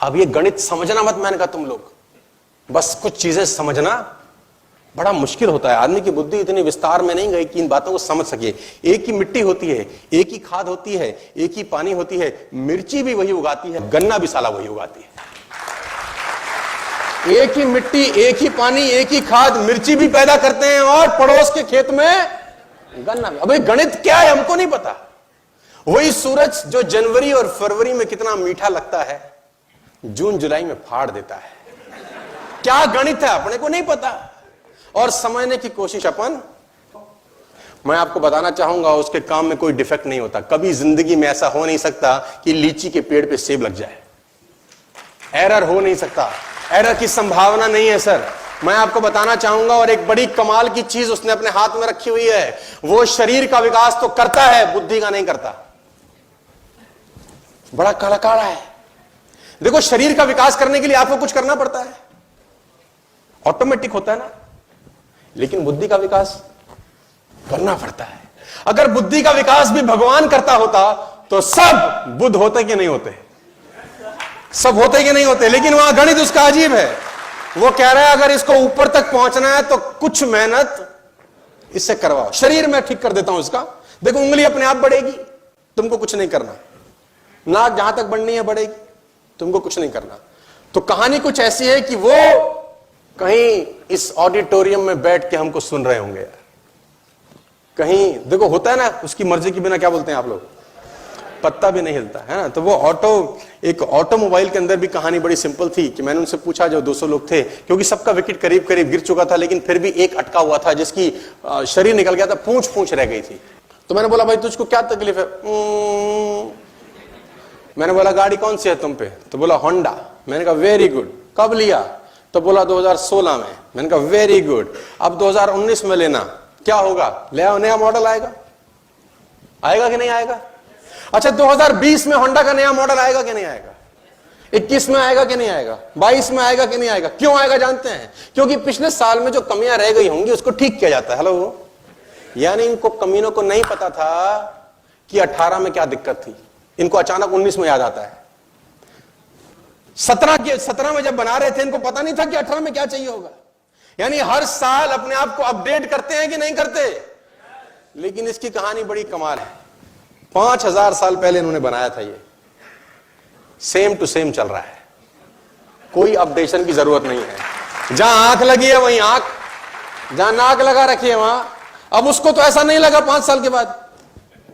अब ये गणित समझना मत, मैंने कहा तुम लोग बस कुछ चीजें समझना बड़ा मुश्किल होता है। आदमी की बुद्धि इतनी विस्तार में नहीं गई कि इन बातों को समझ सके। एक ही मिट्टी होती है, एक ही खाद होती है, एक ही पानी होती है, मिर्ची भी वही उगाती है, गन्ना भी साला वही उगाती है। एक ही मिट्टी, एक ही पानी, एक ही खाद, मिर्ची भी पैदा करते हैं और पड़ोस के खेत में गन्ना भी। अबे गणित क्या है हमको नहीं पता। वही सूरज जो जनवरी और फरवरी में कितना मीठा लगता है, जून जुलाई में फाड़ देता है। क्या गणित है अपने को नहीं पता और समझने की कोशिश अपन। मैं आपको बताना चाहूंगा उसके काम में कोई डिफेक्ट नहीं होता। कभी जिंदगी में ऐसा हो नहीं सकता कि लीची के पेड़ पे सेब लग जाए। एरर हो नहीं सकता, एरर की संभावना नहीं है सर। मैं आपको बताना चाहूंगा और एक बड़ी कमाल की चीज उसने अपने हाथ में रखी हुई है। वो शरीर का विकास तो करता है, बुद्धि का नहीं करता। बड़ा कड़काड़ा है। देखो शरीर का विकास करने के लिए आपको कुछ करना पड़ता है, ऑटोमेटिक होता है ना, लेकिन बुद्धि का विकास करना पड़ता है। अगर बुद्धि का विकास भी भगवान करता होता तो सब बुद्ध होते कि नहीं होते? सब होते कि नहीं होते? लेकिन वहां गणित उसका अजीब है। वो कह रहा है अगर इसको ऊपर तक पहुंचना है तो कुछ मेहनत इससे करवाओ। शरीर में ठीक कर देता हूं इसका, देखो उंगली अपने आप बढ़ेगी, तुमको कुछ नहीं करना। नाक जहां तक बढ़नी है बढ़ेगी, तुमको कुछ नहीं करना। तो कहानी कुछ ऐसी है कि वो कहीं इस ऑडिटोरियम में बैठ के हमको सुन रहे होंगे यार। कहीं देखो होता है ना, उसकी मर्जी के बिना क्या बोलते हैं आप लोग, पत्ता भी नहीं हिलता है ना। तो वो एक ऑटोमोबाइल के अंदर भी कहानी बड़ी सिंपल थी कि मैंने उनसे पूछा, जो 200 लोग थे, क्योंकि सबका विकेट करीब करीब गिर चुका था, लेकिन फिर भी एक अटका हुआ था जिसकी शरीर निकल गया था, पूंछ रह गई थी। तो मैंने बोला भाई तुझको क्या तकलीफ है? मैंने बोला गाड़ी कौन सी है तुम पे? तो बोला होंडा। मैंने कहा वेरी गुड, कब लिया? तो बोला 2016 में। मैंने कहा वेरी गुड, अब 2019 में लेना, क्या होगा? ले आओ, नया मॉडल आएगा। आएगा कि नहीं आएगा? अच्छा 2020 में होंडा का नया मॉडल आएगा कि नहीं आएगा? 21 में आएगा कि नहीं आएगा? 22 में आएगा कि नहीं आएगा? क्यों आएगा जानते हैं? क्योंकि पिछले साल में जो कमियां रह गई होंगी उसको ठीक किया जाता है। हेलो, यानी इनको कमीनों को नहीं पता था कि 18 में क्या दिक्कत थी, इनको अचानक 19 में याद आता है। 17 में जब बना रहे थे इनको पता नहीं था कि 18 में क्या चाहिए होगा। यानी हर साल अपने आप को अपडेट करते हैं कि नहीं करते? लेकिन इसकी कहानी बड़ी कमाल है। 5000 साल पहले इन्होंने बनाया था, ये सेम टू सेम चल रहा है, कोई अपडेशन की जरूरत नहीं है। जहां आंख लगी है वहीं आंख, जहां नाक लगा रखी है वहां। अब उसको तो ऐसा नहीं लगा 5 साल के बाद,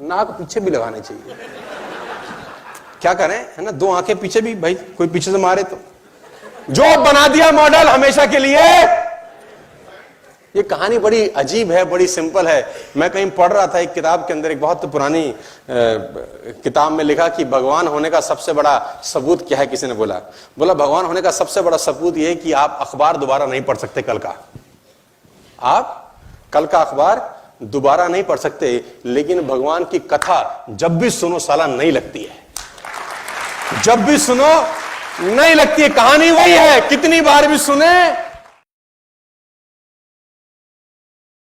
नाक पीछे भी लगानी चाहिए। क्या करें, है ना, 2 आंखें पीछे भी, भाई कोई पीछे से मारे तो। जो बना दिया मॉडल हमेशा के लिए। ये कहानी बड़ी अजीब है, बड़ी सिंपल है। मैं कहीं पढ़ रहा था एक किताब के अंदर, एक बहुत पुरानी किताब में लिखा कि भगवान होने का सबसे बड़ा सबूत क्या है। किसी ने बोला भगवान होने का सबसे बड़ा सबूत यह है कि आप अखबार दोबारा नहीं पढ़ सकते कल का। आप कल का अखबार दोबारा नहीं पढ़ सकते, लेकिन भगवान की कथा जब भी सुनो साला नहीं लगती है, जब भी सुनो नहीं लगती है। कहानी वही है, कितनी बार भी सुने